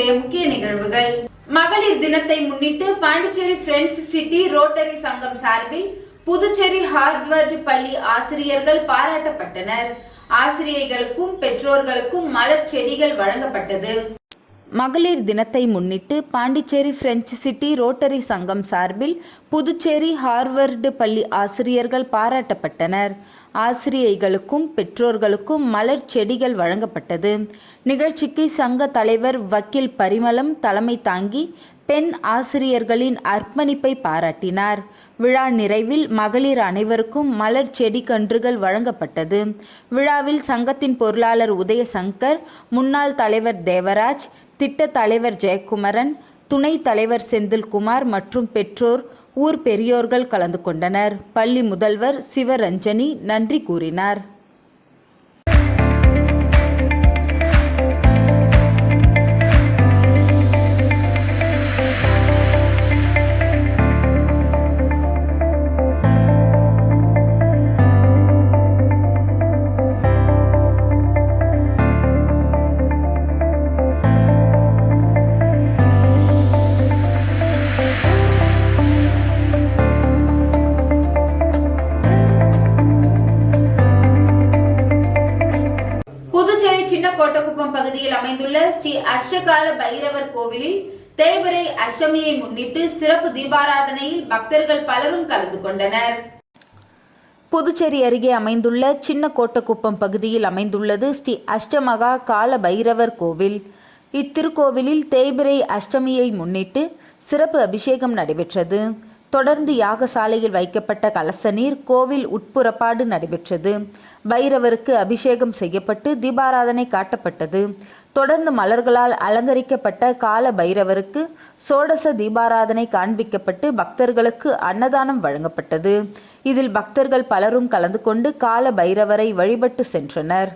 இன்றைய முக்கிய நிகழ்வுகள். மகளிர் தினத்தை முன்னிட்டு பாண்டிச்சேரி பிரெஞ்சு சிட்டி ரோட்டரி சங்கம் சார்பில் புதுச்சேரி ஹார்வர்டு பள்ளி ஆசிரியர்கள் பாராட்டப்பட்டனர். ஆசிரியர்களுக்கும் பெற்றோர்களுக்கும் மலர் செடிகள் வழங்கப்பட்டது. மகளிர் தினத்தை முன்னிட்டு பாண்டிச்சேரி பிரெஞ்சு சிட்டி ரோட்டரி சங்கம் சார்பில் புதுச்சேரி ஹார்வர்டு பள்ளி ஆசிரியர்கள் பாராட்டப்பட்டனர். ஆசிரியைகளுக்கும் பெற்றோர்களுக்கும் மலர் செடிகள் வழங்கப்பட்டது. நிகழ்ச்சிக்கு சங்க தலைவர் வக்கீல் பரிமளம் தலைமை தாங்கி பெண் ஆசிரியர்களின் அர்ப்பணிப்பை பாராட்டினார். விழா நிறைவில் மகளிர் அனைவருக்கும் மலர் செடி கன்றுகள் வழங்கப்பட்டது. விழாவில் சங்கத்தின் பொருளாளர் உதயசங்கர், முன்னாள் தலைவர் தேவராஜ், திட்ட தலைவர் ஜெயக்குமரன், துணை தலைவர் செந்தில்குமார் மற்றும் பெற்றோர், ஊர் பெரியோர்கள் கலந்து கொண்டனர். பள்ளி முதல்வர் சிவரஞ்சனி நன்றி கூறினார். கோட்டக்குப்பம் பகுதியில் அமைந்துள்ள ஸ்ரீ அஷ்டகால பைரவர் கோவிலில் தேய்பிறை அஷ்டமியை முன்னிட்டு சிறப்பு தீபாராதனையில் பக்தர்கள் பலரும் கலந்து கொண்டனர். புதுச்சேரி அருகே அமைந்துள்ள சின்ன கோட்டக்குப்பம் பகுதியில் அமைந்துள்ளது ஸ்ரீ அஷ்டமகா கால பைரவர் கோவில். இத்திருக்கோவிலில் தேய்பிறை அஷ்டமியை முன்னிட்டு சிறப்பு அபிஷேகம் நடைபெற்றது. தொடர்ந்து யாகசாலையில் வைக்கப்பட்ட கலச நீர் கோவில் உட்புறப்பாடு நடைபெற்றது. பைரவருக்கு அபிஷேகம் செய்யப்பட்டு தீபாராதனை காட்டப்பட்டது. தொடர்ந்து மலர்களால் அலங்கரிக்கப்பட்ட கால பைரவருக்கு சோடச தீபாராதனை காண்பிக்கப்பட்டு பக்தர்களுக்கு அன்னதானம் வழங்கப்பட்டது. இதில் பக்தர்கள் பலரும் கலந்து கொண்டு கால பைரவரை வழிபட்டு சென்றனர்.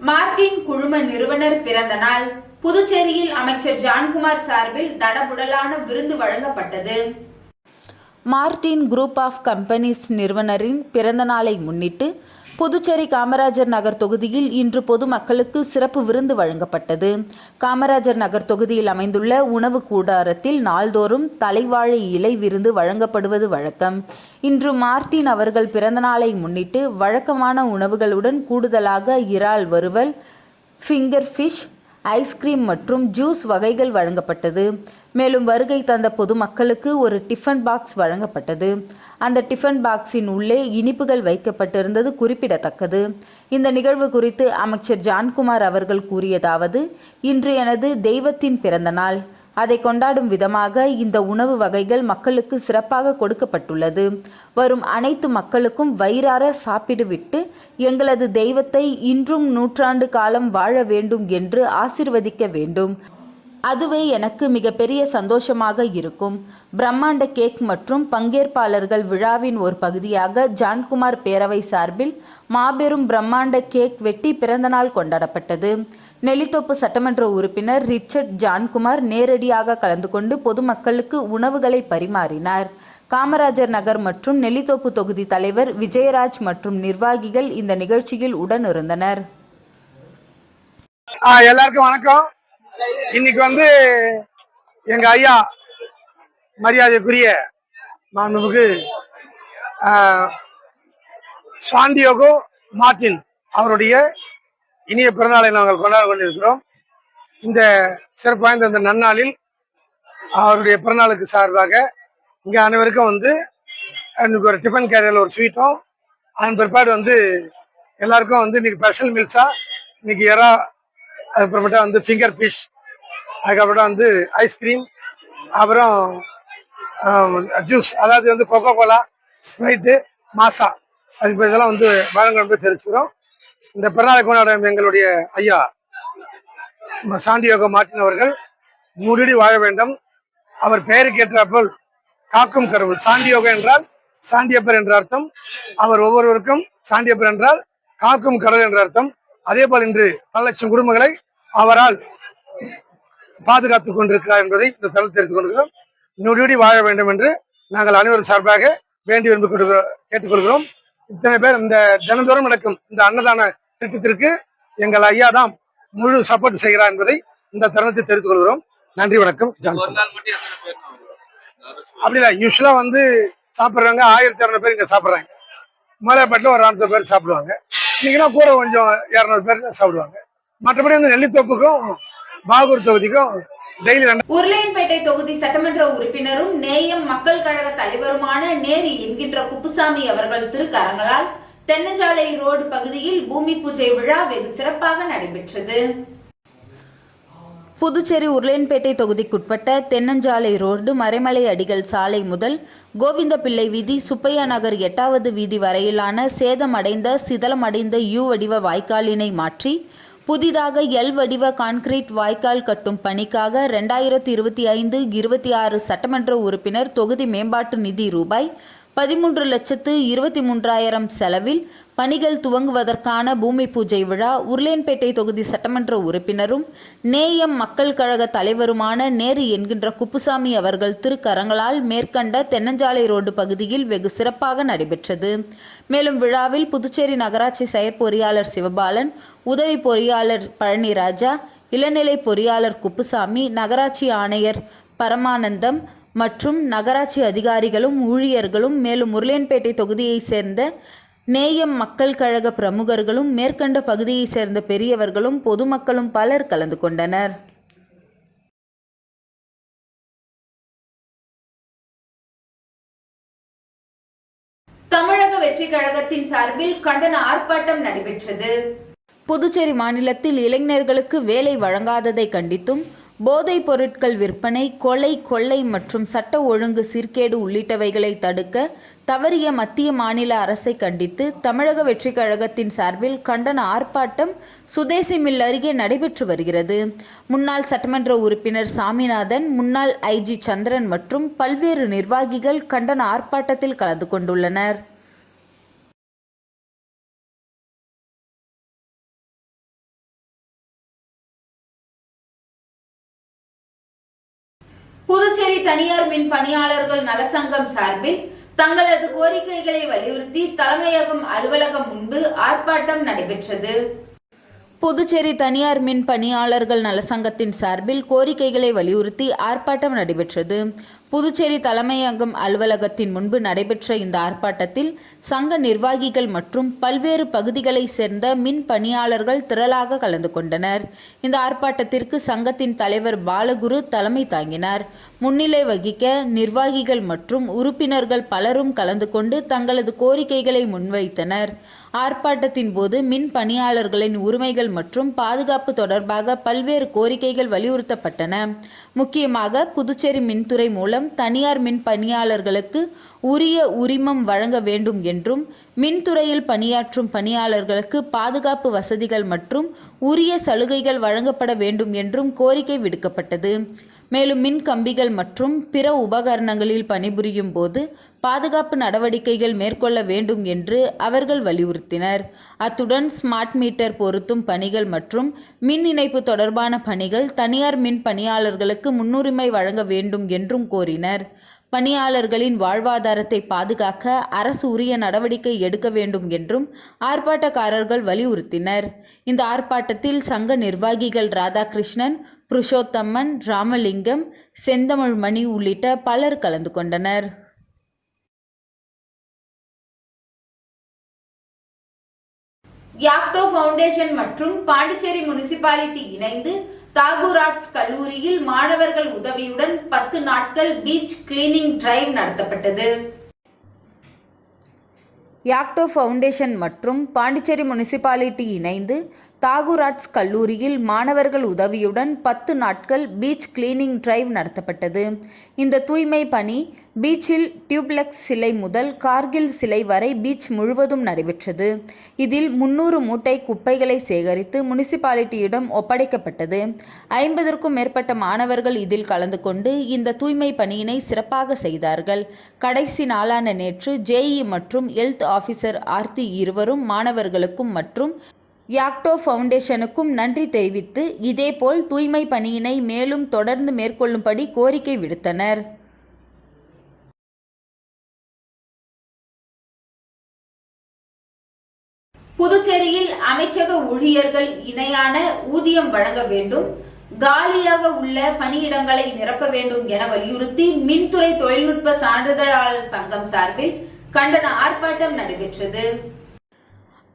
மார்டின் குழும நிறுவனர் பிறந்த நாள். புதுச்சேரியில் அமைச்சர் ஜான்குமார் சார்பில் தடபுடலான விருந்து வழங்கப்பட்டது. மார்டின் குரூப் ஆஃப் கம்பெனிஸ் நிறுவனரின் பிறந்த நாளை முன்னிட்டு புதுச்சேரி காமராஜர் நகர் தொகுதியில் இன்று பொதுமக்களுக்கு சிறப்பு விருந்து வழங்கப்பட்டது. காமராஜர் நகர் தொகுதியில் அமைந்துள்ள உணவு கூடாரத்தில் நாள்தோறும் தலைவாழை இலை விருந்து வழங்கப்படுவது வழக்கம். இன்று மார்டின் அவர்கள் பிறந்தநாளை முன்னிட்டு வழக்கமான உணவுகளுடன் கூடுதலாக இறால் வறுவல், ஃபிங்கர் ஃபிஷ், ஐஸ்கிரீம் மற்றும் ஜூஸ் வகைகள் வழங்கப்பட்டது. மேலும் வருகை தந்த பொதுமக்களுக்கு ஒரு டிஃபன் பாக்ஸ் வழங்கப்பட்டது. அந்த டிஃபன் பாக்ஸின் உள்ளே இனிப்புகள் வைக்கப்பட்டிருந்தது குறிப்பிடத்தக்கது. இந்த நிகழ்வு குறித்து அமைச்சர் ஜான்குமார் அவர்கள் கூறியதாவது: இன்று எனது தெய்வத்தின் பிறந்த நாள். அதை கொண்டாடும் விதமாக இந்த உணவு வகைகள் மக்களுக்கு சிறப்பாக கொடுக்கப்பட்டுள்ளது. வரும் அனைத்து மக்களுக்கும் வயிறார சாப்பிடுவிட்டு எங்களது தெய்வத்தை இன்றும் நூற்றாண்டு காலம் வாழ வேண்டும் என்று ஆசிர்வதிக்க வேண்டும். அதுவே எனக்கு மிகப்பெரிய சந்தோஷமாக இருக்கும். பிரம்மாண்ட கேக் மற்றும் பங்கேற்பாளர்கள் விழாவின் ஒரு பகுதியாக ஜான்குமார் பேரவை சார்பில் மாபெரும் பிரம்மாண்ட கேக் வெட்டி பிறந்தநாள் கொண்டாடப்பட்டது. நெல்லித்தோப்பு சட்டமன்ற உறுப்பினர் ரிச்சர்ட் ஜான்குமார் நேரடியாக கலந்து கொண்டு பொதுமக்களுக்கு உணவுகளை பரிமாறினார். காமராஜர் நகர் மற்றும் நெல்லித்தோப்பு தொகுதி தலைவர் விஜயராஜ் மற்றும் நிர்வாகிகள் இந்த நிகழ்ச்சியில் உடன் இருந்தனர். எல்லாருக்கும் வணக்கம். இன்னைக்கு எங்க ஐயா மரியாதைக்குரிய மாண்புமிகு சாண்டியாகோ மார்டின் அவருடைய இனிய பிறந்தநாளை நாங்கள் கொண்டாட கொண்டிருக்கிறோம். இந்த சிறப்பு வாய்ந்த இந்த நன்னாளில் அவருடைய பிறந்தநாளுக்கு சார்பாக இங்கே அனைவருக்கும் எனக்கு ஒரு டிஃபன் கேரியரில் ஒரு ஸ்வீட்டும், அதன் பிற்பாடு எல்லாருக்கும் இன்னைக்கு ஸ்பெஷல் மீல்ஸா இன்னைக்கு எறா, அதுக்கப்புறமேட்டா ஃபிங்கர் ஃபிஷ், அதுக்கப்புறம் ஐஸ்கிரீம், அப்புறம் ஜூஸ், அதாவது கொக்கோ கோலா, ஸ்ப்ரைட்டு, மாசா, அதுக்கு இதெல்லாம் வழங்க தெரிவிச்சுக்கிறோம். இந்த பிறநாளை கொண்டாடும் எங்களுடைய ஐயா சாண்டியாகோ மார்டின் அவர்கள் மூடி வாழ வேண்டும். அவர் பெயருக்கு ஏற்றாற்போல் காக்கும் கடவுள். சாண்டியாகோ என்றால் சாண்டியப்பர் என்ற அர்த்தம். அவர் ஒவ்வொருவருக்கும் சாண்டியப்பர் என்றால் காக்கும் கடவுள் என்ற அர்த்தம். அதே போல் இன்று பல லட்சம் குடும்பங்களை அவரால் பாதுகாத்துக் கொண்டிருக்கிறார் என்பதை இந்த தளத்தில் தெரிவித்துக் கொள்கிறோம். நொடியோடி வாழ வேண்டும் என்று நாங்கள் அனைவரும் சார்பாக வேண்டி விரும்பி கேட்டுக்கொள்கிறோம். இத்தனை பேர் இந்த தினந்தோறும் நடக்கும் இந்த அன்னதான திட்டத்திற்கு எங்கள் ஐயா தான் முழு சப்போர்ட் செய்கிறார் என்பதை இந்த தருணத்தை தெரிவித்துக் கொள்கிறோம். நன்றி, வணக்கம். அப்படின்னா யூஸ்வலா சாப்பிட்றாங்க 1200 பேர் இங்க சாப்பிட்றாங்க. மலைப்பாட்டில் ஒரு 400 பேர் சாப்பிடுவாங்க. இன்னைக்குன்னா கூட கொஞ்சம் 200 பேர் சாப்பிடுவாங்க. மற்றபடி நெல்லித்தோப்புக்கும் பாகூர் தொகுதிக்கும் டெய்லி. உருளையன்பேட்டை தொகுதி சட்டமன்ற உறுப்பினரும் நேயம் மக்கள் கழக தலைவருமான நேரு என்கின்ற குப்புசாமி அவர்கள் திருக்கரங்களால் தென்னஞ்சாலை ரோடு பகுதியில் பூமி பூஜை விழா வெகு சிறப்பாக நடைபெற்றது. புதுச்சேரி உருளையன்பேட்டை தொகுதிக்குட்பட்ட தென்னஞ்சாலை ரோடு மறைமலை அடிகள் சாலை முதல் கோவிந்தபிள்ளை வீதி, சுப்பையா நகர் 8வது வீதி வரையிலான சேதமடைந்த சிதலமடைந்த யூ வடிவ வாய்க்காலினை மாற்றி புதிதாக எல் வடிவ கான்கிரீட் வாய்க்கால் கட்டும் பணிக்காக 2025-26 சட்டமன்ற உறுப்பினர் தொகுதி மேம்பாட்டு நிதி ரூபாய் 13,23,000 செலவில் பணிகள் துவங்குவதற்கான பூமி பூஜை விழா உருளையன்பேட்டை தொகுதி சட்டமன்ற உறுப்பினரும் நேயம் மக்கள் கழக தலைவருமான நேரு என்கின்ற குப்புசாமி அவர்கள் திருக்கரங்களால் மேற்கண்ட தென்னஞ்சாலை ரோடு பகுதியில் வெகு சிறப்பாக நடைபெற்றது. மேலும் விழாவில் புதுச்சேரி நகராட்சி செயற்பொறியாளர் சிவபாலன், உதவி பொறியாளர் பழனிராஜா, இளநிலை பொறியாளர் குப்புசாமி, நகராட்சி ஆணையர் பரமானந்தம் மற்றும் நகராட்சி அதிகாரிகளும் ஊழியர்களும், மேலும் உருளையன்பேட்டை தொகுதியை சேர்ந்த நேயம் மக்கள் கழக பிரமுகர்களும், மேற்கண்ட பகுதியை சேர்ந்த பெரியவர்களும் பொதுமக்களும் பலர் கலந்து கொண்டனர். தமிழக வெற்றி கழகத்தின் சார்பில் கண்டன ஆர்ப்பாட்டம் நடைபெற்றது. புதுச்சேரி மாநிலத்தில் இளைஞர்களுக்கு வேலை வழங்காததை கண்டித்தும் போதைப் பொருட்கள் விற்பனை, கொலை, கொள்ளை மற்றும் சட்ட ஒழுங்கு சீர்கேடு உள்ளிட்டவைகளை தடுக்க தவறிய மத்திய மாநில அரசை கண்டித்து தமிழக வெற்றி கழகத்தின் சார்பில் கண்டன ஆர்ப்பாட்டம் சுதேசி மில் அருகே நடைபெற்று வருகிறது. முன்னாள் சட்டமன்ற உறுப்பினர் சாமிநாதன், முன்னாள் ஐஜி சந்திரன் மற்றும் பல்வேறு நிர்வாகிகள் கண்டன ஆர்ப்பாட்டத்தில் கலந்து கொண்டுள்ளனர். புதுச்சேரி தனியார் மின் பணியாளர்கள் நலசங்கம் சார்பில் தங்களது கோரிக்கைகளை வலியுறுத்தி தலைமையகம் அலுவலகம் முன்பு ஆர்ப்பாட்டம் நடைபெற்றது. புதுச்சேரி தனியார் மின் பணியாளர்கள் நலசங்கத்தின் சார்பில் கோரிக்கைகளை வலியுறுத்தி ஆர்ப்பாட்டம் நடைபெற்றது. புதுச்சேரி தலைமையகம் அலுவலகத்தின் முன்பு நடைபெற்ற இந்த ஆர்ப்பாட்டத்தில் சங்க நிர்வாகிகள் மற்றும் பல்வேறு பகுதிகளை சேர்ந்த மின் பணியாளர்கள் திரளாக கலந்து கொண்டனர். இந்த ஆர்ப்பாட்டத்திற்கு சங்கத்தின் தலைவர் பாலகுரு தலைமை தாங்கினார். முன்னிலை வகிக்க நிர்வாகிகள் மற்றும் உறுப்பினர்கள் பலரும் கலந்து கொண்டு தங்களது கோரிக்கைகளை முன்வைத்தனர். ஆர்ப்பாட்டத்தின் போது மின் பணியாளர்களின் உரிமைகள் மற்றும் பாதுகாப்பு தொடர்பாக பல்வேறு கோரிக்கைகள் வலியுறுத்தப்பட்டன. முக்கியமாக புதுச்சேரி மின்துறை மூலம் தனியார் மின் பணியாளர்களுக்கு உரிய உரிமம் வழங்க வேண்டும் என்றும், மின்துறையில் பணியாற்றும் பணியாளர்களுக்கு பாதுகாப்பு வசதிகள் மற்றும் உரிய சலுகைகள் வழங்கப்பட வேண்டும் என்றும் கோரிக்கை விடுக்கப்பட்டது. மேலும் மின் கம்பிகள் மற்றும் பிற உபகரணங்களில் பணிபுரியும் போது பாதுகாப்பு நடவடிக்கைகள் மேற்கொள்ள வேண்டும் என்று அவர்கள் வலியுறுத்தினர். அத்துடன் ஸ்மார்ட் மீட்டர் பொருத்தும் பணிகள் மற்றும் மின் இணைப்பு தொடர்பான பணிகள் தனியார் மின் பணியாளர்களுக்கு முன்னுரிமை வழங்க வேண்டும் என்றும் கோரினர். பணியாளர்களின் வாழ்வாதாரத்தை பாதுகாக்க அரசு உரிய நடவடிக்கை எடுக்க வேண்டும் என்றும் ஆர்ப்பாட்டக்காரர்கள் வலியுறுத்தினர். இந்த ஆர்ப்பாட்டத்தில் சங்க நிர்வாகிகள் ராதாகிருஷ்ணன், புருஷோத்தம்மன், ராமலிங்கம், செந்தமிழ்மணி உள்ளிட்ட பலர் கலந்து கொண்டனர். யாக்டோ ஃபவுண்டேஷன் மற்றும் பாண்டிச்சேரி முனிசிபாலிட்டி இணைந்து தாகூர் ஆர்ட்ஸ் கல்லூரியில் மாணவர்கள் உதவியுடன் 10 நாட்கள் பீச் கிளீனிங் டிரைவ் நடத்தப்பட்டது. யாக்டோ ஃபவுண்டேஷன் மற்றும் பாண்டிச்சேரி முனிசிபாலிட்டி இணைந்து தாகூர் ஆர்ட்ஸ் கல்லூரியில் மாணவர்கள் உதவியுடன் 10 நாட்கள் பீச் கிளீனிங் டிரைவ் நடத்தப்பட்டது. இந்த தூய்மை பணி பீச்சில் டியூப்லெக்ஸ் சிலை முதல் கார்கில் சிலை வரை பீச் முழுவதும் நடைபெற்றது. இதில் 300 மூட்டை குப்பைகளை சேகரித்து முனிசிபாலிட்டியிடம் ஒப்படைக்கப்பட்டது. 50க்கும் மேற்பட்ட மாணவர்கள் இதில் கலந்து கொண்டு இந்த தூய்மை பணியினை சிறப்பாக செய்தார்கள். கடைசி நாளான நேற்று ஜேஇ மற்றும் ஹெல்த் ஆஃபீஸர் ஆர்த்தி இருவரும் மாணவர்களுக்கும் மற்றும் யாக்டோ ஃபவுண்டேஷனுக்கும் நன்றி தெரிவித்து இதேபோல் தூய்மை பணியினை மேலும் தொடர்ந்து மேற்கொள்ளும்படி கோரிக்கை விடுத்தனர். புதுச்சேரியில் அமைச்சக ஊழியர்கள் இணையான ஊதியம் வழங்க வேண்டும், காலியாக உள்ள பணியிடங்களை நிரப்ப வேண்டும் என வலியுறுத்தி மின்துறை தொழில்நுட்ப சான்றிதழாளர் சங்கம் சார்பில் கண்டன ஆர்ப்பாட்டம் நடைபெற்றது.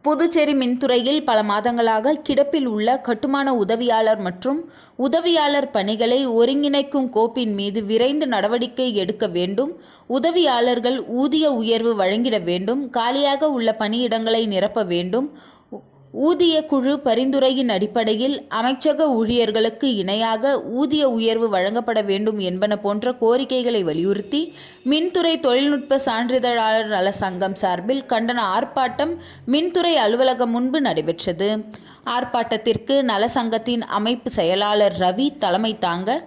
புதுச்சேரி மின்துறையில் பல மாதங்களாக கிடப்பில் உள்ள கட்டுமான உதவியாளர் மற்றும் உதவியாளர் பணிகளை ஒருங்கிணைக்கும் கோப்பின் மீது விரைந்து நடவடிக்கை எடுக்க வேண்டும், உதவியாளர்கள் ஊதிய உயர்வு வழங்கிட வேண்டும், காலியாக உள்ள பணியிடங்களை நிரப்ப வேண்டும், ஊதிய குழு பரிந்துரையின் அடிப்படையில் அமைச்சக ஊழியர்களுக்கு இணையாக ஊதிய உயர்வு வழங்கப்பட வேண்டும் என்பன போன்ற கோரிக்கைகளை வலியுறுத்தி மின்துறை தொழில்நுட்ப சான்றிதழாளர் நல சங்கம் சார்பில் கண்டன ஆர்ப்பாட்டம் மின்துறை அலுவலகம் முன்பு நடைபெற்றது. ஆர்ப்பாட்டத்திற்கு நல சங்கத்தின் அமைப்பு செயலாளர் ரவி தலைமை தாங்க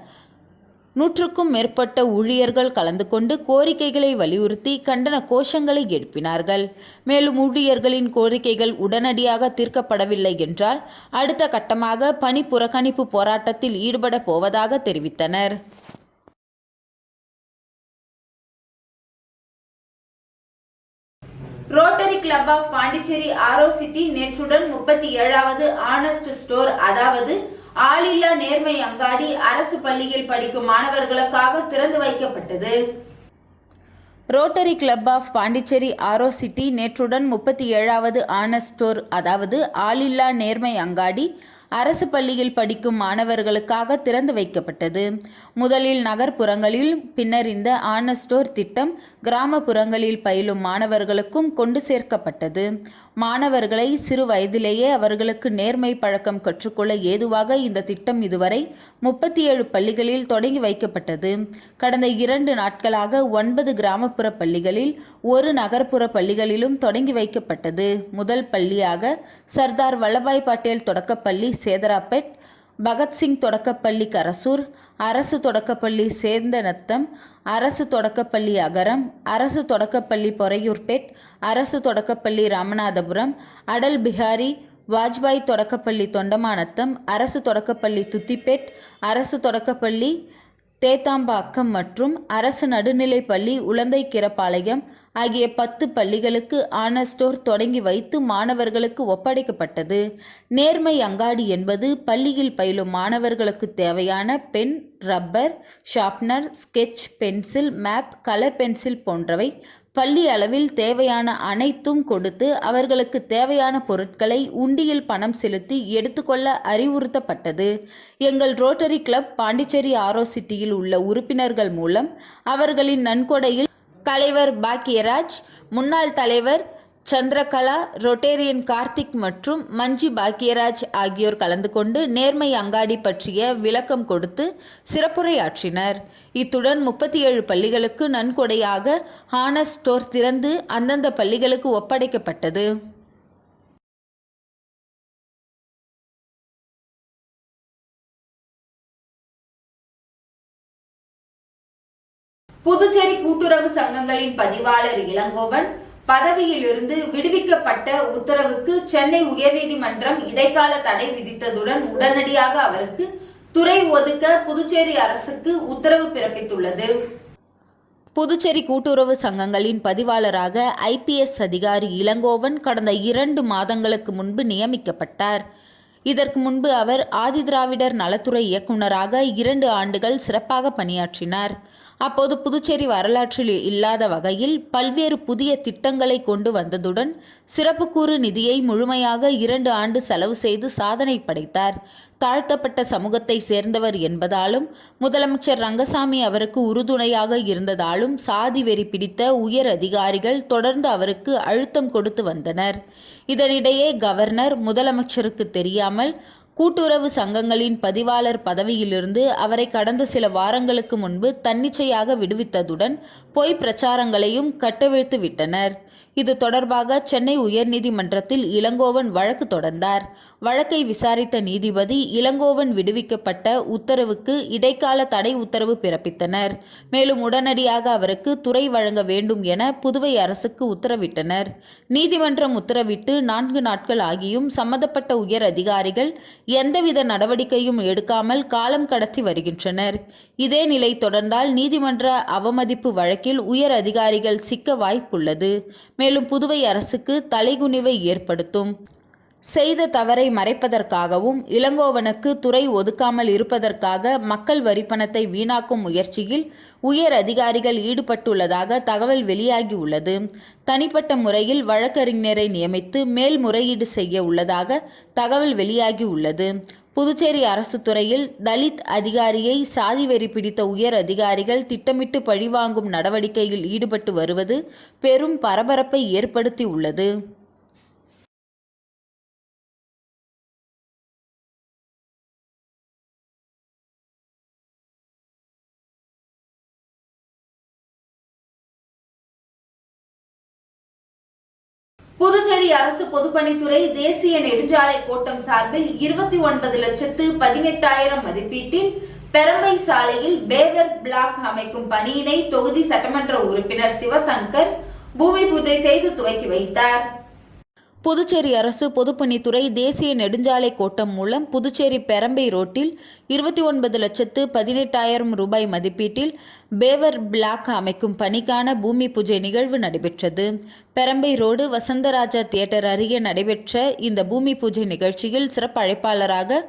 100க்கும் மேற்பட்ட ஊழியர்கள் கலந்து கொண்டு கோரிக்கைகளை வலியுறுத்தி கண்டன கோஷங்களை எழுப்பினார்கள். மேலும் ஊழியர்களின் கோரிக்கைகள் உடனடியாக தீர்க்கப்படவில்லை என்றால் அடுத்த கட்டமாக பணி புறக்கணிப்பு போராட்டத்தில் ஈடுபட போவதாக தெரிவித்தனர். ரோட்டரி கிளப் ஆஃப் பாண்டிச்சேரி ஆரோசிட்டி நேற்றுடன் 37வது ஆனஸ்ட் ஸ்டோர் அதாவது ஆளில்லா நேர்மை அங்காடி அரசு பள்ளியில் படிக்கும் மாணவர்களுக்காக திறந்து வைக்கப்பட்டது. ரோட்டரி கிளப் ஆஃப் பாண்டிச்சேரி ஆரோசிட்டி நேற்றுடன் 37வது ஆனஸ்ட் ஸ்டோர் அதாவது ஆளில்லா நேர்மை அங்காடி அரசு பள்ளியில் படிக்கும் மாணவர்களுக்காக திறந்து வைக்கப்பட்டது. முதலில் நகர்ப்புறங்களில், பின்னர் இந்த ஆனஸ்ட் ஸ்டோர் திட்டம் கிராமப்புறங்களில் பயிலும் மாணவர்களுக்கும் கொண்டு சேர்க்கப்பட்டது. மாணவர்களை சிறு வயதிலேயே அவர்களுக்கு நேர்மை பழக்கம் கற்றுக்கொள்ள ஏதுவாக இந்த திட்டம் இதுவரை 37 பள்ளிகளில் தொடங்கி வைக்கப்பட்டது. கடந்த 2 நாட்களாக 9 கிராமப்புற பள்ளிகளில் 1 நகர்ப்புற பள்ளிகளிலும் தொடங்கி வைக்கப்பட்டது. முதல் பள்ளியாக சர்தார் வல்லபாய் பட்டேல் தொடக்கப்பள்ளி சேதராப்பேட், பகத்சிங் தொடக்கப்பள்ளி கரசூர், அரசு தொடக்கப்பள்ளி சேந்தநத்தம், அரசு தொடக்கப்பள்ளி அகரம், அரசு தொடக்கப்பள்ளி பொறையூர்பேட், அரசு தொடக்கப்பள்ளி ராமநாதபுரம், அடல் பிஹாரி வாஜ்பாய் தொடக்கப்பள்ளி தொண்டமாநத்தம், அரசு தொடக்கப்பள்ளி துத்திப்பேட், அரசு தொடக்கப்பள்ளி தேத்தாம்பாக்கம் மற்றும் அரசு நடுநிலைப்பள்ளி உலந்தைக்கிரபாளையம் ஆகிய 10 பள்ளிகளுக்கு ஆனஸ்ட் ஸ்டோர் தொடங்கி வைத்து மாணவர்களுக்கு ஒப்படைக்கப்பட்டது. நேர்மை அங்காடி என்பது பள்ளியில் பயிலும் மாணவர்களுக்கு தேவையான pen, rubber, sharpener, sketch, pencil, map, colour pencil போன்றவை பள்ளி அளவில் தேவையான அனைத்தும் கொடுத்து அவர்களுக்கு தேவையான பொருட்களை உண்டியில் பணம் செலுத்தி எடுத்துக்கொள்ள அறிவுறுத்தப்பட்டது. எங்கள் ரோட்டரி கிளப் பாண்டிச்சேரி ஆரோசிட்டியில் உள்ள உறுப்பினர்கள் மூலம் அவர்களின் நன்கொடையில் தலைவர் பாக்கியராஜ், முன்னாள் தலைவர் சந்திரகலா, ரொட்டேரியன் கார்த்திக் மற்றும் மஞ்சி பாக்கியராஜ் ஆகியோர் கலந்து கொண்டு நேர்மை அங்காடி பற்றிய விளக்கம் கொடுத்து சிறப்புரையாற்றினர். இத்துடன் 37 பள்ளிகளுக்கு நன்கொடையாக ஆனஸ்ட் ஸ்டோர் திறந்து அந்தந்த பள்ளிகளுக்கு ஒப்படைக்கப்பட்டது. புதுச்சேரி கூட்டுறவு சங்கங்களின் பதிவாளர் இளங்கோவன் பதவியிலிருந்து விடுவிக்கப்பட்ட உத்தரவுக்கு சென்னை உயர்நீதிமன்றம் இடைக்கால தடை விதித்ததுடன் உடனடியாக அவருக்கு துறை ஒதுக்க புதுச்சேரி அரசுக்கு உத்தரவு பிறப்பித்துள்ளது. புதுச்சேரி கூட்டுறவு சங்கங்களின் பதிவாளராக IPS அதிகாரி இளங்கோவன் கடந்த 2 மாதங்களுக்கு முன்பு நியமிக்கப்பட்டார். இதற்கு முன்பு அவர் ஆதிதிராவிடர் நலத்துறை இயக்குநராக 2 ஆண்டுகள் சிறப்பாக பணியாற்றினார். அப்போது புதுச்சேரி வரலாற்றில் இல்லாத வகையில் பல்வேறு புதிய திட்டங்களை கொண்டு வந்ததுடன் சிறப்புக்கூறு நிதியை முழுமையாக 2 ஆண்டு செலவு செய்து சாதனை படைத்தார். தாழ்த்தப்பட்ட சமூகத்தை சேர்ந்தவர் என்பதாலும் முதலமைச்சர் ரங்கசாமி அவருக்கு உறுதுணையாக இருந்ததாலும் சாதி வெறி பிடித்த உயர் அதிகாரிகள் தொடர்ந்து அவருக்கு அழுத்தம் கொடுத்து வந்தனர். இதனிடையே கவர்னர் முதலமைச்சருக்கு தெரியாமல் கூட்டுறவு சங்கங்களின் பதிவாளர் பதவியிலிருந்து அவரை கடந்த சில வாரங்களுக்கு முன்பு தன்னிச்சையாக விடுவித்ததுடன் பொய் பிரச்சாரங்களையும் கட்டவிழ்த்து விட்டனர். இது தொடர்பாக சென்னை உயர்நீதிமன்றத்தில் இளங்கோவன் வழக்கு தொடர்ந்தார். வழக்கை விசாரித்த நீதிபதி இளங்கோவன் விடுவிக்கப்பட்ட உத்தரவுக்கு இடைக்கால தடை உத்தரவு பிறப்பித்தனர். மேலும் உடனடியாக அவருக்கு துறை வழங்க வேண்டும் என புதுவை அரசுக்கு உத்தரவிட்டனர். நீதிமன்றம் உத்தரவிட்டு 4 நாட்கள் ஆகியும் சம்பந்தப்பட்ட உயர் அதிகாரிகள் எந்தவித நடவடிக்கையும் எடுக்காமல் காலம் கடத்தி வருகின்றனர். இதே நிலை தொடர்ந்தால் நீதிமன்ற அவமதிப்பு வழக்கில் உயர் அதிகாரிகள் சிக்க வாய்ப்புள்ளது. மேலும் புதுவை அரசுக்கு தலைகுனிவை ஏற்படுத்தும். செய்த தவறை மறைப்பதற்காகவும் இளங்கோவனுக்கு துறை ஒதுக்காமல் இருப்பதற்காக மக்கள் வரிப்பணத்தை வீணாக்கும் முயற்சியில் உயர் அதிகாரிகள் ஈடுபட்டுள்ளதாக தகவல் வெளியாகியுள்ளது. தனிப்பட்ட முறையில் வழக்கறிஞரை நியமித்து மேல்முறையீடு செய்ய உள்ளதாக தகவல் வெளியாகியுள்ளது. புதுச்சேரி அரசு துறையில் தலித் அதிகாரியை சாதி வெறி பிடித்த உயர் அதிகாரிகள் திட்டமிட்டு பழிவாங்கும் நடவடிக்கையில் ஈடுபட்டு வருவது பெரும் பரபரப்பை ஏற்படுத்தி உள்ளது. புதுச்சேரி அரசு பொதுப்பணித்துறை தேசிய நெடுஞ்சாலை கோட்டம் சார்பில் 29,18,000 மதிப்பீட்டில் பெரம்பை சாலையில் பேவர் பிளாக் அமைக்கும் பணியினை தொகுதி சட்டமன்ற உறுப்பினர் சிவசங்கர் பூமி பூஜை செய்து துவக்கி வைத்தார். புதுச்சேரி அரசு பொதுப்பணித்துறை தேசிய நெடுஞ்சாலை கோட்டம் மூலம் புதுச்சேரி பெரம்பை ரோட்டில் 29,18,000 ரூபாய் மதிப்பீட்டில் பேவர் பிளாக் அமைக்கும் பணிக்கான பூமி பூஜை நிகழ்வு நடைபெற்றது. பெரம்பை ரோடு வசந்தராஜா தியேட்டர் அருகே நடைபெற்ற இந்த பூமி பூஜை நிகழ்ச்சியில் சிறப்பு அழைப்பாளராக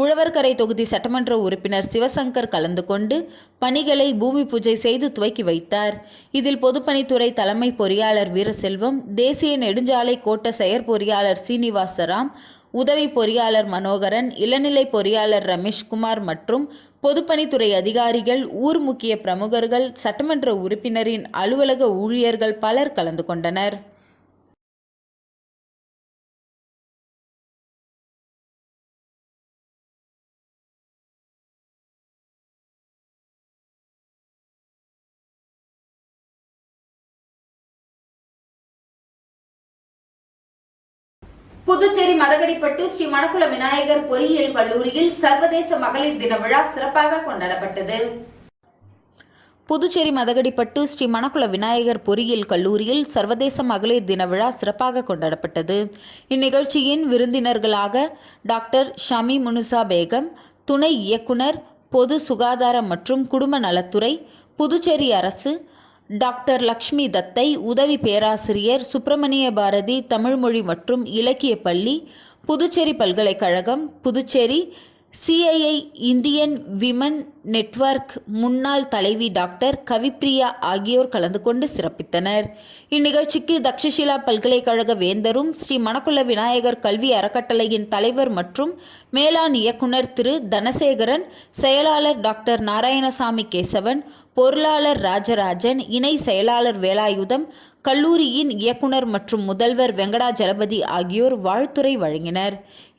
உழவர்கரை தொகுதி சட்டமன்ற உறுப்பினர் சிவசங்கர் கலந்து கொண்டு பணிகளை பூமி பூஜை செய்து துவக்கி வைத்தார். இதில் பொதுப்பணித்துறை தலைமை பொறியாளர் வீரசெல்வம், தேசிய நெடுஞ்சாலை கோட்ட செயற்பொறியாளர் சீனிவாசராம், உதவி பொறியாளர் மனோகரன், இளநிலை பொறியாளர் ரமேஷ்குமார் மற்றும் பொதுப்பணித்துறை அதிகாரிகள், ஊர் முக்கிய பிரமுகர்கள், சட்டமன்ற உறுப்பினரின் அலுவலக ஊழியர்கள் பலர் கலந்து கொண்டனர். புதுச்சேரி மதகடிப்பட்டு ஸ்ரீ மணக்குள விநாயகர் பொறியியல் கல்லூரியில் சர்வதேச மகளிர் தின விழா சிறப்பாக கொண்டாடப்பட்டது. புதுச்சேரி மதகடிப்பட்டு ஸ்ரீ மணக்குள விநாயகர் பொறியியல் கல்லூரியில் சர்வதேச மகளிர் தின விழா சிறப்பாக கொண்டாடப்பட்டது. இந்நிகழ்ச்சியின் விருந்தினர்களாக டாக்டர் ஷமி முனுசா பேகம், துணை இயக்குனர் பொது சுகாதாரம் மற்றும் குடும்ப நலத்துறை, புதுச்சேரி அரசு, டாக்டர் லக்ஷ்மி தத்தை, உதவி பேராசிரியர், சுப்பிரமணிய பாரதி தமிழ்மொழி மற்றும் இலக்கிய பள்ளி, புதுச்சேரி பல்கலைக்கழகம், Puducherry CII Indian women network முன்னாள் தலைவி டாக்டர் கவிப்ரியா ஆகியோர் கலந்து கொண்டு சிறப்பித்தனர். இந்நிகழ்ச்சிக்கு தக்ஷஷிலா பல்கலைக்கழக வேந்தரும் ஸ்ரீ மணக்குள விநாயகர் கல்வி அறக்கட்டளையின் தலைவர் மற்றும் மேலாண் இயக்குனர் திரு தனசேகரன், செயலாளர் டாக்டர் நாராயணசாமி கேசவன், பொருளாளர் ராஜராஜன், இணை செயலாளர் வேலாயுதம், கல்லூரியின் இயக்குனர் மற்றும் முதல்வர் வெங்கடாஜலபதி ஆகியோர் வாழ்த்துரை வழங்கினர்.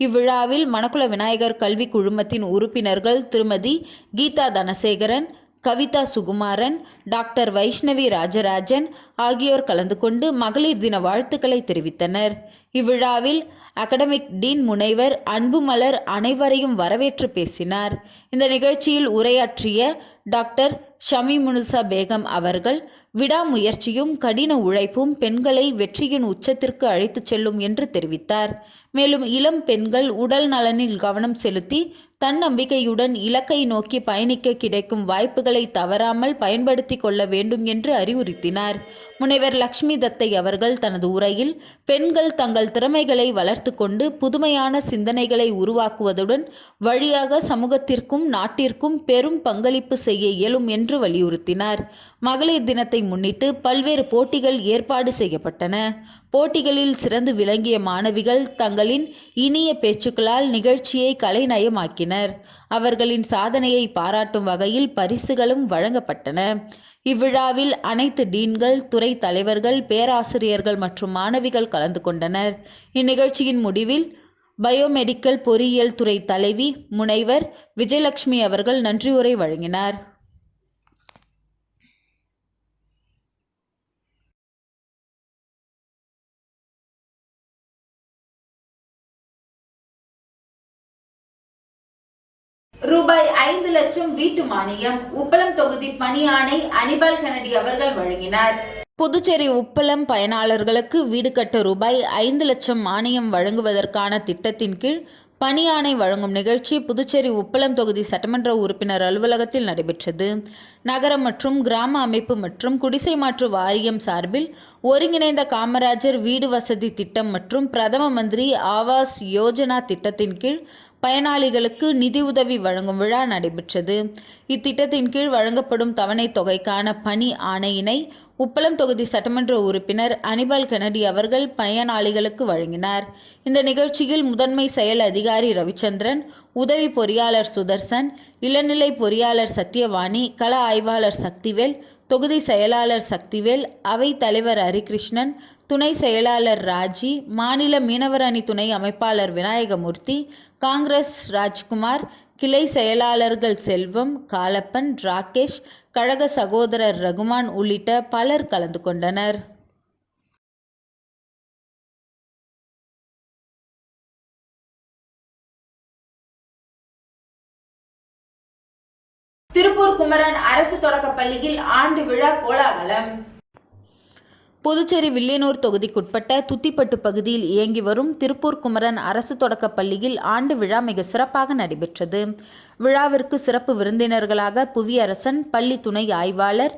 இவ்விழாவில் மணக்குள விநாயகர் கல்வி குழுமத்தின் உறுப்பினர்கள் திருமதி கீதா தனசேகரன், கவிதா சுகுமாரன், டாக்டர் வைஷ்ணவி ராஜராஜன் ஆகியோர் கலந்து கொண்டு மகளிர் தின வாழ்த்துக்களை தெரிவித்தனர். இவ்விழாவில் அகடமிக் டீன் முனைவர் அன்புமலர் அனைவரையும் வரவேற்று பேசினார். இந்த நிகழ்ச்சியில் உரையாற்றிய டாக்டர் ஷமி முனுசா பேகம் அவர்கள், விடாமுயற்சியும் கடின உழைப்பும் பெண்களை வெற்றியின் உச்சத்திற்கு அழைத்துச் செல்லும் என்று தெரிவித்தார். மேலும் இளம் பெண்கள் உடல் நலனில் கவனம் செலுத்தி தன்னம்பிக்கையுடன் இலக்கை நோக்கி பயணிக்க கிடைக்கும் வாய்ப்புகளை தவறாமல் பயன்படுத்தி கொள்ள வேண்டும் என்று அறிவுறுத்தினார். முனைவர் லக்ஷ்மி தத்தை அவர்கள் தனது உரையில், பெண்கள் தங்கள் திறமைகளை வளர்த்து கொண்டு புதுமையான சிந்தனைகளை உருவாக்குவதுடன் வழியாக சமூகத்திற்கும் நாட்டிற்கும் பெரும் பங்களிப்பு செய்ய இயலும் என்று என்று வலியுறுத்தினார். மகளிர் தினத்தை முன்னிட்டு பல்வேறு போட்டிகள் ஏற்பாடு செய்யப்பட்டன. போட்டிகளில் சிறந்து விளங்கிய மாணவிகள் தங்களின் இனிய பேச்சுக்களால் நிகழ்ச்சியை கலைநயமாக்கினர். அவர்களின் சாதனையை பாராட்டும் வகையில் பரிசுகளும் வழங்கப்பட்டன. இவ்விழாவில் அனைத்து டீன்கள், துறை தலைவர்கள், பேராசிரியர்கள் மற்றும் மாணவிகள் கலந்து கொண்டனர். இந்நிகழ்ச்சியின் முடிவில் பயோமெடிக்கல் பொறியியல் துறை தலைவி முனைவர் விஜயலட்சுமி அவர்கள் நன்றியுரை வழங்கினார். ரூபாய் 5 லட்சம் வீட்டு மானியம் உப்பளம் தொகுதி பணி ஆணை அனிபால் கென்னடி அவர்கள் வழங்கினார். புதுச்சேரி உப்பளம் பயனாளர்களுக்கு வீடு கட்ட ரூபாய் 5 லட்சம் மானியம் வழங்குவதற்கான திட்டத்தின் கீழ் பணி ஆணை வழங்கும் நிகழ்ச்சி புதுச்சேரி உப்பளம் தொகுதி சட்டமன்ற உறுப்பினர் அலுவலகத்தில் நடைபெற்றது. நகர மற்றும் கிராம அமைப்பு மற்றும் குடிசை மாற்று வாரியம் சார்பில் ஒருங்கிணைந்த காமராஜர் வீடு வசதி திட்டம் மற்றும் பிரதம மந்திரி ஆவாஸ் யோஜனா திட்டத்தின் கீழ் பயனாளிகளுக்கு நிதியுதவி வழங்கும் விழா நடைபெற்றது. இத்திட்டத்தின் கீழ் வழங்கப்படும் தவணை தொகைக்கான பணி ஆணையினை உப்பளம் தொகுதி சட்டமன்ற உறுப்பினர் அனிபால் கென்னடி அவர்கள் பயனாளிகளுக்கு வழங்கினார். இந்த நிகழ்ச்சியில் முதன்மை செயல் அதிகாரி ரவிச்சந்திரன், உதவி பொறியாளர் சுதர்சன், இளநிலை பொறியாளர் சத்யவாணி, கள ஆய்வாளர் சக்திவேல், தொகுதி செயலாளர் சக்திவேல், அவை தலைவர் ஹரிகிருஷ்ணன், துணை செயலாளர் ராஜி, மாநில மீனவர் அணி துணை அமைப்பாளர் விநாயகமூர்த்தி, காங்கிரஸ் ராஜ்குமார், கிளை செயலாளர்கள் செல்வம், காலப்பன், ராகேஷ், கழக சகோதரர் ரகுமான் உள்ளிட்ட பலர் கலந்து கொண்டனர். திருப்பூர் குமரன் அரசு தொடக்கப் பள்ளியில் ஆண்டு விழா கோலாகலம். புதுச்சேரி வில்லியனூர் தொகுதிக்குட்பட்ட துத்திப்பட்டு பகுதியில் இயங்கி வரும் திருப்பூர் குமரன் அரசு தொடக்கப் பள்ளியில் ஆண்டு விழா மிக சிறப்பாக நடைபெற்றது. விழாவிற்கு சிறப்பு விருந்தினர்களாக புவியரசன், பள்ளி துணை ஆய்வாளர்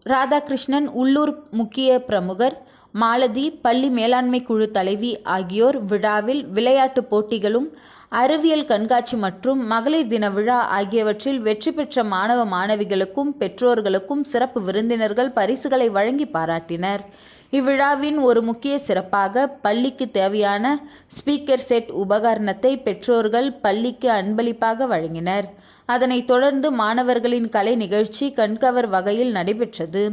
ராதாகிருஷ்ணன், உள்ளூர் முக்கிய பிரமுகர் மாலதி, பள்ளி மேலாண்மை குழு தலைவி ஆகியோர் விழாவில் விளையாட்டுப் போட்டிகளும், அறிவியல் கண்காட்சி மற்றும் மகளிர் தின விழா ஆகியவற்றில் வெற்றி பெற்ற மாணவ மாணவிகளுக்கும் பெற்றோர்களுக்கும் சிறப்பு விருந்தினர்கள் பரிசுகளை வழங்கி பாராட்டினர். இவ்விழாவின் ஒரு முக்கிய சிறப்பாக பள்ளிக்கு தேவையான ஸ்பீக்கர் செட் உபகரணத்தை பெற்றோர்கள் பள்ளிக்கு அன்பளிப்பாக வழங்கினர். அதனைத் தொடர்ந்து மாணவர்களின் கலை நிகழ்ச்சி கண்கவர் வகையில் நடைபெற்றது.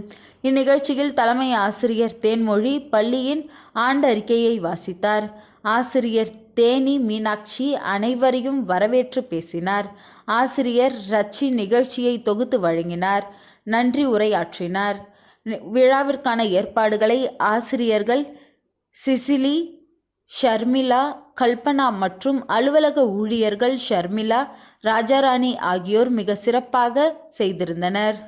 இந்நிகழ்ச்சியில் தலைமை ஆசிரியர் தேன்மொழி பள்ளியின் ஆண்டு அறிக்கையை வாசித்தார். ஆசிரியர் தேனி மீனாட்சி அனைவரையும் வரவேற்று பேசினார். ஆசிரியர் ரச்சி நிகழ்ச்சியை தொகுத்து வழங்கினார். நன்றி உரையாற்றினார். விழாவிற்கான ஏற்பாடுகளை ஆசிரியர்கள் சிசிலி, ஷர்மிளா, கல்பனா மற்றும் அலுவலக ஊழியர்கள் ஷர்மிளா, ராஜாராணி ஆகியோர் மிக சிறப்பாக செய்திருந்தனர்.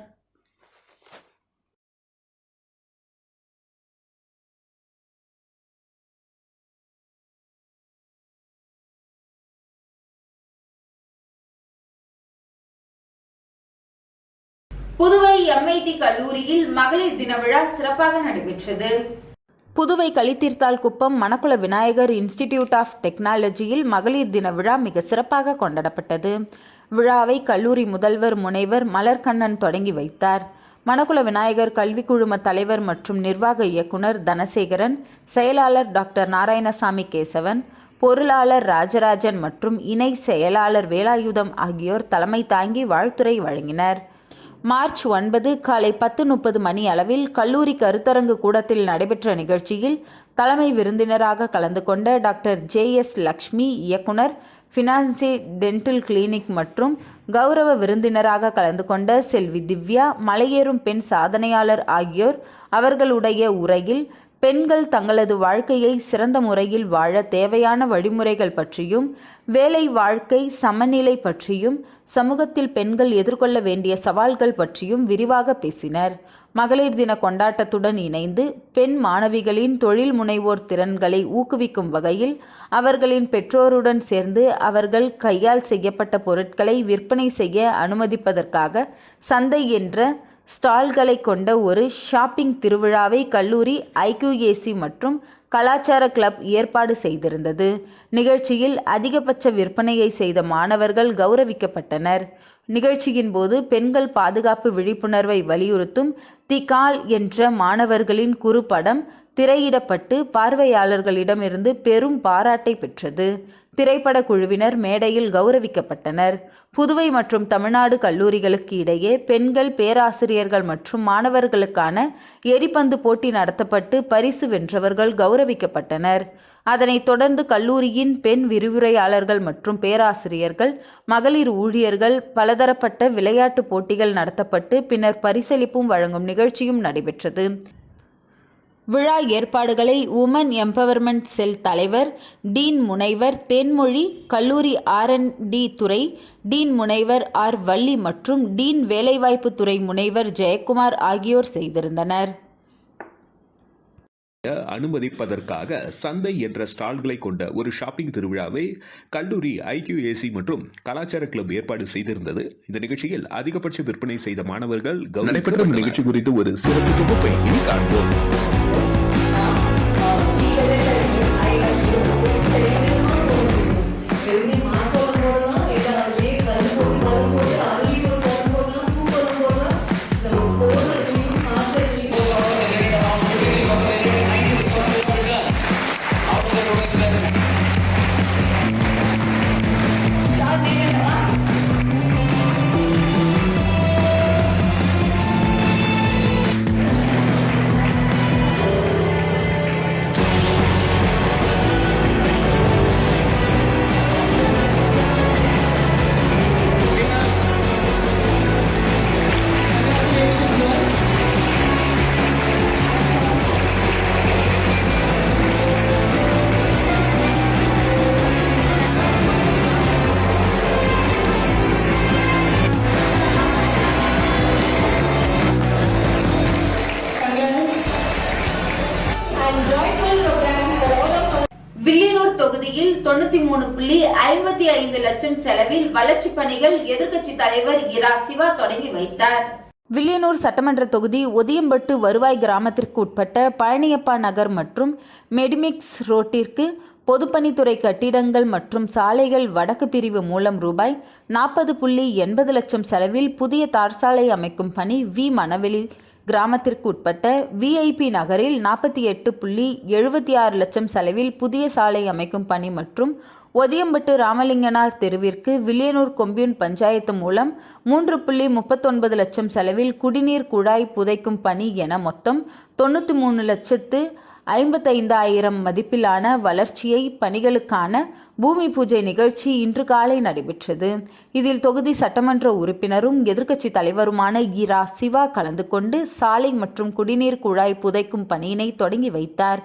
புதுவை எம்ஐடி கல்லூரியில் மகளிர் தின விழா சிறப்பாக நடைபெற்றது. புதுவை களித்தீர்த்தால் குப்பம் மணக்குள விநாயகர் இன்ஸ்டிடியூட் ஆஃப் டெக்னாலஜியில் மகளிர் தின விழா மிக சிறப்பாக கொண்டாடப்பட்டது. விழாவை கல்லூரி முதல்வர் முனைவர் மலர்கண்ணன் தொடங்கி வைத்தார். மணக்குள விநாயகர் கல்வி குழும தலைவர் மற்றும் நிர்வாக இயக்குனர் தனசேகரன், செயலாளர் டாக்டர் நாராயணசாமி கேசவன், பொருளாளர் ராஜராஜன் மற்றும் இணை செயலாளர் வேலாயுதம் ஆகியோர் தலைமை தாங்கி வாழ்த்துரை வழங்கினர். மார்ச் 9 காலை 10:30 மணி அளவில் கல்லூரி கருத்தரங்கு கூடத்தில் நடைபெற்ற நிகழ்ச்சியில் தலைமை விருந்தினராக கலந்து கொண்ட டாக்டர் JS லக்ஷ்மி, இயக்குனர், ஃபினான்சி டென்டல் கிளினிக் மற்றும் கௌரவ விருந்தினராக கலந்து கொண்ட செல்வி திவ்யா, மலையேறும் பெண் சாதனையாளர் ஆகியோர் அவர்களுடைய உரையில் பெண்கள் தங்களது வாழ்க்கையை சிறந்த முறையில் வாழ தேவையான வழிமுறைகள் பற்றியும், வேலை வாழ்க்கை சமநிலை பற்றியும், சமூகத்தில் பெண்கள் எதிர்கொள்ள வேண்டிய சவால்கள் பற்றியும் விரிவாக பேசினர். மகளிர் தின கொண்டாட்டத்துடன் இணைந்து பெண் மாணவிகளின் தொழில் முனைவோர் திறன்களை ஊக்குவிக்கும் வகையில் அவர்களின் பெற்றோருடன் சேர்ந்து அவர்கள் கையால் செய்யப்பட்ட பொருட்களை விற்பனை செய்ய அனுமதிப்பதற்காக சந்தை என்ற ஸ்டால்களை கொண்ட ஒரு ஷாப்பிங் திருவிழாவை கல்லூரி ஐக்யூஏசி மற்றும் கலாச்சார கிளப் ஏற்பாடு செய்திருந்தது. நிகழ்ச்சியில் அதிகபட்ச விற்பனையை செய்த மாணவர்கள் கௌரவிக்கப்பட்டனர். நிகழ்ச்சியின் போது பெண்கள் பாதுகாப்பு விழிப்புணர்வை வலியுறுத்தும் தி கால் என்ற மாணவர்களின் குறும்படம் திரையிடப்பட்டு பார்வையாளர்களிடமிருந்து பெரும் பாராட்டை பெற்றது. திரைப்பட குழுவினர் மேடையில் கௌரவிக்கப்பட்டனர். புதுவை மற்றும் தமிழ்நாடு கல்லூரிகளுக்கு இடையே பெண்கள் பேராசிரியர்கள் மற்றும் மாணவர்களுக்கான எரிபந்து போட்டி நடத்தப்பட்டு பரிசு வென்றவர்கள் கௌரவிக்கப்பட்டனர். அதனைத் தொடர்ந்து கல்லூரியின் பெண் விரிவுரையாளர்கள் மற்றும் பேராசிரியர்கள், மகளிர் ஊழியர்கள், பலதரப்பட்ட விளையாட்டு போட்டிகள் நடத்தப்பட்டு பின்னர் பரிசளிப்பும் வழங்கும் நிகழ்ச்சியும் நடைபெற்றது. விழா ஏற்பாடுகளை உமன் எம்பவர்மெண்ட் செல் தலைவர் டீன் முனைவர் தேன்மொழி, கல்லூரி R&D துறை டீன் முனைவர் ஆர். வள்ளி மற்றும் டீன் வேலைவாய்ப்பு துறை முனைவர் ஜெயக்குமார் ஆகியோர் செய்திருந்தனர். அனுமதிப்பதற்காக சந்தை என்ற ஸ்டால்களை கொண்ட ஒரு ஷாப்பிங் திருவிழாவை கல்லூரி ஐக்யூஏசி மற்றும் கலாச்சார கிளப் ஏற்பாடு செய்திருந்தது. இந்த நிகழ்ச்சியில் அதிகபட்ச விற்பனை செய்த மாணவர்கள் நடைபெற்ற நிகழ்ச்சி குறித்து ஒரு சிறப்பு தொகுப்பை காண்போம். வில்லியனூர் தொகுதியில் 93.55 லட்சம் செலவில் வளர்ச்சி பணிகள் எதிர்க்கட்சி தலைவர் இரா. சிவா தொடங்கி வைத்தார். வில்லியனூர் சட்டமன்ற தொகுதி ஒதியம்பட்டு வருவாய் கிராமத்திற்கு உட்பட்ட பழனியப்பா நகர் மற்றும் மெடிமிக்ஸ் ரோட்டிற்கு பொதுப்பணித்துறை கட்டிடங்கள் மற்றும் சாலைகள் வடக்கு பிரிவு மூலம் ரூபாய் 40.80 லட்சம் செலவில் புதிய தார் சாலை அமைக்கும் பணி மணவெளி கிராமத்திற்கு உட்பட்ட VIP நகரில் 48.76 லட்சம் செலவில் புதிய சாலை அமைக்கும் பணி மற்றும் ஒதியம்பட்டு ராமலிங்கனார் தெருவிற்கு வில்லியனூர் கொம்யூன் பஞ்சாயத்து மூலம் 3.39 லட்சம் செலவில் குடிநீர் குழாய் புதைக்கும் பணி என மொத்தம் 93,55,000 மதிப்பிலான வளர்ச்சியை பணிகளுக்கான பூமி பூஜை நிகழ்ச்சி இன்று காலை நடைபெற்றது. இதில் தொகுதி சட்டமன்ற உறுப்பினரும் எதிர்க்கட்சி தலைவருமான இரா. சிவா கலந்து கொண்டு சாலை மற்றும் குடிநீர் குழாய் புதைக்கும் பணியினை தொடங்கி வைத்தார்.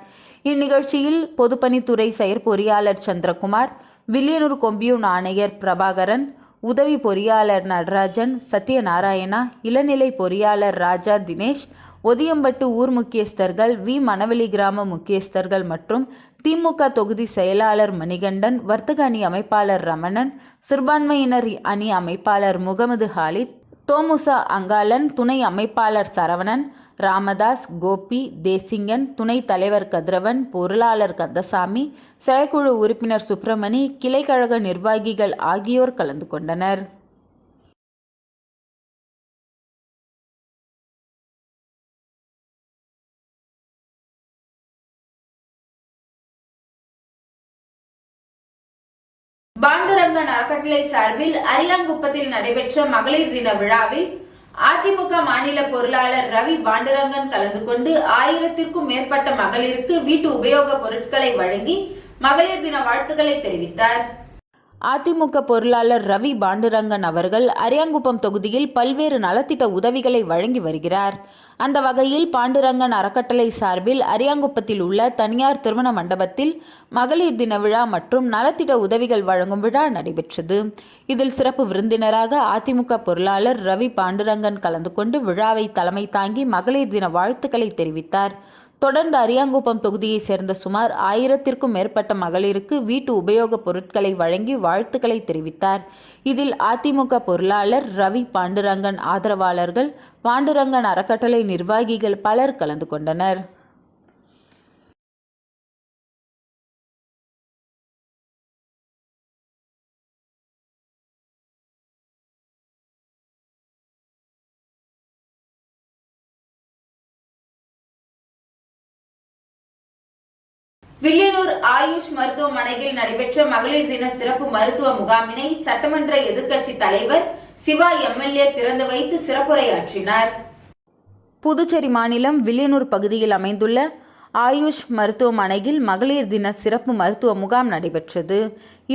இந்நிகழ்ச்சியில் பொதுப்பணித்துறை செயற்பொறியாளர் சந்திரகுமார், வில்லியனூர் கொம்யூன் ஆணையர் பிரபாகரன், உதவி பொறியாளர் நடராஜன், சத்யநாராயணா, இளநிலை பொறியாளர் ராஜா தினேஷ், ஒதியம்பட்டு ஊர் முக்கியஸ்தர்கள், மணவெளி கிராம முக்கியஸ்தர்கள் மற்றும் திமுக தொகுதி செயலாளர் மணிகண்டன், வர்த்தக அணி அமைப்பாளர் ரமணன், சிறுபான்மையினர் அணி அமைப்பாளர் முகமது ஹாலித், தோமுசா அங்காளன், துணை அமைப்பாளர் சரவணன், ராமதாஸ், கோபி, தேசிங்கன், துணைத் தலைவர் கதிரவன், பொருளாளர் கந்தசாமி, செயற்குழு உறுப்பினர் சுப்பிரமணி, கிளைக்கழக நிர்வாகிகள் ஆகியோர் கலந்து கொண்டனர். பாண்டுரங்கன் அறக்கட்டளை சார்பில் அரியாங்குப்பத்தில் நடைபெற்ற மகளிர் தின விழாவில் அதிமுக மாநில பொருளாளர் ரவி பாண்டுரங்கன் கலந்து கொண்டு 1000க்கும் மேற்பட்ட மகளிருக்கு வீட்டு உபயோக பொருட்களை வழங்கி மகளிர் தின வாழ்த்துக்களை தெரிவித்தார். அதிமுக பொருளாளர் ரவி பாண்டுரங்கன் அவர்கள் அரியாங்குப்பம் தொகுதியில் பல்வேறு நலத்திட்ட உதவிகளை வழங்கி வருகிறார். அந்த வகையில் பாண்டுரங்கன் அறக்கட்டளை சார்பில் அரியாங்குப்பத்தில் உள்ள தனியார் திருமண மண்டபத்தில் மகளிர் தின விழா மற்றும் நலத்திட்ட உதவிகள் வழங்கும் விழா நடைபெற்றது. இதில் சிறப்பு விருந்தினராக அதிமுக பொருளாளர் ரவி பாண்டுரங்கன் கலந்து கொண்டு விழாவை தலைமை தாங்கி மகளிர் தின வாழ்த்துக்களை தெரிவித்தார். தொடர்ந்து அரியாங்குப்பம் தொகுதியை சேர்ந்த சுமார் 1000க்கும் மேற்பட்ட மகளிருக்கு வீட்டு உபயோகப் பொருட்களை வழங்கி வாழ்த்துக்களை தெரிவித்தார். இதில் அதிமுக பொருளாளர் ரவி பாண்டுரங்கன் ஆதரவாளர்கள், பாண்டுரங்கன் அறக்கட்டளை நிர்வாகிகள் பலர் கலந்து கொண்டனர். வில்லியனூர் ஆயுஷ் மருத்துவமனையில் நடைபெற்ற மகளிர் தின சிறப்பு மருத்துவ முகாமினை சட்டமன்ற எதிர்க்கட்சி தலைவர் சிவா எம்எல்ஏ திறந்து வைத்து சிறப்புரையாற்றினார். புதுச்சேரி மாநிலம் வில்லியனூர் பகுதியில் அமைந்துள்ள ஆயுஷ் மருத்துவமனையில் மகளிர் தின சிறப்பு மருத்துவ முகாம் நடைபெற்றது.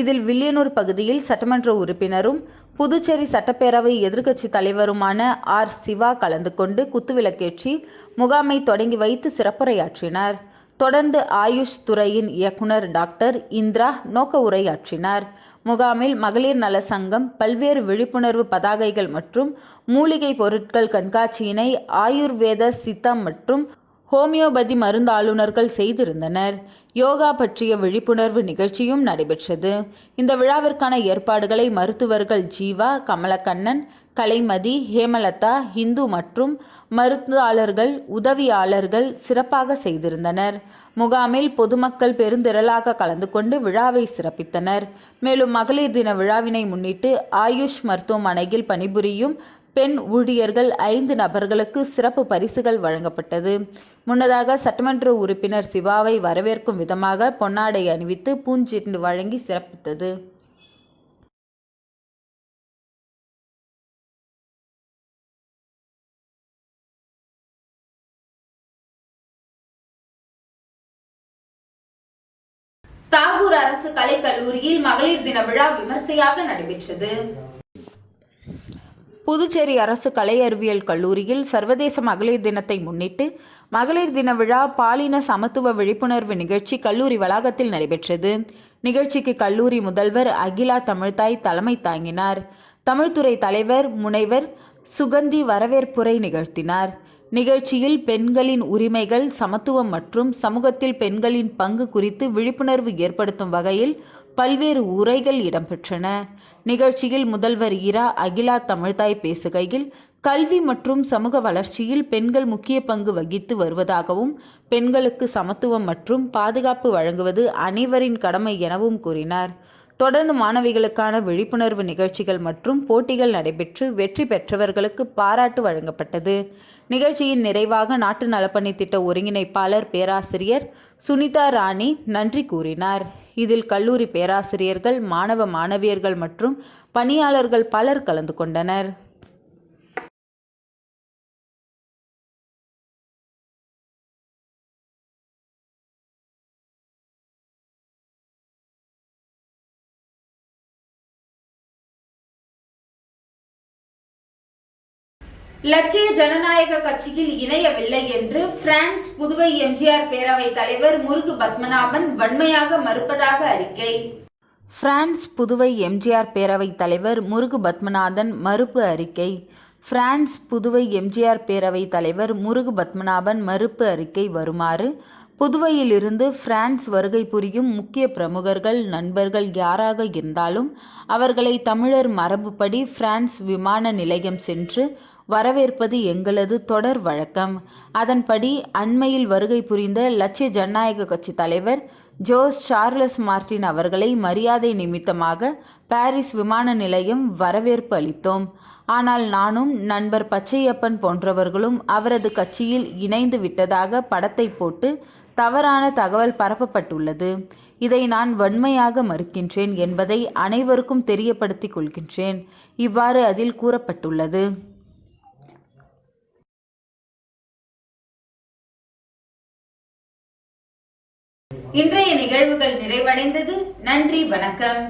இதில் வில்லியனூர் பகுதியில் சட்டமன்ற உறுப்பினரும் புதுச்சேரி சட்டப்பேரவை எதிர்க்கட்சி தலைவருமான ஆர். சிவா கலந்து கொண்டு குத்துவிளக்கேற்றி முகாமை தொடங்கி வைத்து சிறப்புரையாற்றினார். தொடர்ந்து ஆயுஷ் துறையின் இயக்குனர் டாக்டர் இந்திரா நோக்க உரையாற்றினார். முகாமில் மகளிர் நல சங்கம் பல்வேறு விழிப்புணர்வு பதாகைகள் மற்றும் மூலிகை பொருட்கள் கண்காட்சியினை ஆயுர்வேத, சித்தா மற்றும் ஹோமியோபதி மருந்தாளுநர்கள் செய்திருந்தனர். யோகா பற்றிய விழிப்புணர்வு நிகழ்ச்சியும் நடைபெற்றது. இந்த விழாவிற்கான ஏற்பாடுகளை மருத்துவர்கள் ஜீவா, கமலக்கண்ணன், கலைமதி, ஹேமலதா, இந்து மற்றும் மருந்தாளர்கள், உதவியாளர்கள் சிறப்பாக செய்திருந்தனர். முகாமில் பொதுமக்கள் பெருந்திரளாக கலந்து கொண்டு விழாவை சிறப்பித்தனர். மேலும் மகளிர் தின விழாவினை முன்னிட்டு ஆயுஷ் மருத்துவமனையில் பணிபுரியும் பெண் ஊழியர்கள் 5 நபர்களுக்கு சிறப்பு பரிசுகள் வழங்கப்பட்டது. முன்னதாக சட்டமன்ற உறுப்பினர் சிவாவை வரவேற்கும் விதமாக பொன்னாடை அணிவித்து பூஞ்செண்டு வழங்கி சிறப்பித்தது. தாகூர் அரசு கலைக்கல்லூரியில் மகளிர் தின விழா விமர்சையாக நடைபெற்றது. புதுச்சேரி அரசு கலை அறிவியல் கல்லூரியில் சர்வதேச மகளிர் தினத்தை முன்னிட்டு மகளிர் தின விழா பாலின சமத்துவ விழிப்புணர்வு நிகழ்ச்சி கல்லூரி வளாகத்தில் நடைபெற்றது. நிகழ்ச்சிக்கு கல்லூரி முதல்வர் அகிலா தமிழ்தாய் தலைமை தாங்கினார். தமிழ்துறை தலைவர் முனைவர் சுகந்தி வரவேற்புரை நிகழ்த்தினார். நிகழ்ச்சியில் பெண்களின் உரிமைகள், சமத்துவம் மற்றும் சமூகத்தில் பெண்களின் பங்கு குறித்து விழிப்புணர்வு ஏற்படுத்தும் வகையில் பல்வேறு உரைகள் இடம்பெற்றன. நிகழ்ச்சியில் முதல்வர் இரா அகிலா தமிழ்தாய் பேசுகையில், கல்வி மற்றும் சமூக வளர்ச்சியில் பெண்கள் முக்கிய பங்கு வகித்து வருவதாகவும், பெண்களுக்கு சமத்துவம் மற்றும் பாதுகாப்பு வழங்குவது அனைவரின் கடமை எனவும் கூறினார். தொடர்ந்து மாணவிகளுக்கான விழிப்புணர்வு நிகழ்ச்சிகள் மற்றும் போட்டிகள் நடைபெற்று வெற்றி பெற்றவர்களுக்கு பாராட்டு வழங்கப்பட்டது. நிகழ்ச்சியின் நிறைவாக நாட்டு நலப்பணி திட்ட ஒருங்கிணைப்பாளர் பேராசிரியர் சுனிதா ராணி நன்றி கூறினார். இதில் கல்லூரி பேராசிரியர்கள், மாணவ மாணவியர்கள் மற்றும் பணியாளர்கள் பலர் கலந்து கொண்டனர். லட்சிய ஜனநாயக கட்சியில் இணையவில்லை என்று பிரான்ஸ் புதுவை எம்ஜிஆர் பேரவை தலைவர் முருகு பத்மநாபன் வன்மையாக மறுப்பதாக அறிக்கை. பிரான்ஸ் புதுவை எம்ஜிஆர் பேரவை தலைவர் முருகு பத்மநாதன் மறுப்பு அறிக்கை. பிரான்ஸ் புதுவை எம்ஜிஆர் பேரவை தலைவர் முருகு பத்மநாபன் மறுப்பு அறிக்கை வருமாறு: புதுவையிலிருந்து பிரான்ஸ் வருகை புரியும் முக்கிய பிரமுகர்கள், நண்பர்கள் யாராக இருந்தாலும் அவர்களை தமிழர் மரபுப்படி பிரான்ஸ் விமான நிலையம் சென்று வரவேற்பது எங்களது தொடர் வழக்கம். அதன்படி அண்மையில் வருகை புரிந்த லட்சிய ஜனநாயக கட்சி தலைவர் ஜோஸ் சார்லஸ் மார்டின் அவர்களை மரியாதை நிமித்தமாக பாரிஸ் விமான நிலையம் வரவேற்பு அளித்தோம். ஆனால் நானும் நண்பர் பச்சையப்பன் போன்றவர்களும் அவரது கட்சியில் இணைந்து விட்டதாக படத்தை போட்டு தவறான தகவல் பரப்பப்பட்டுள்ளது. இதை நான் வன்மையாக மறுக்கின்றேன் என்பதை அனைவருக்கும் தெரியப்படுத்திக் கொள்கின்றேன். இவ்வாறு அதில் கூறப்பட்டுள்ளது. இன்றைய நிகழ்வுகள் நிறைவடைந்தது. நன்றி, வணக்கம்.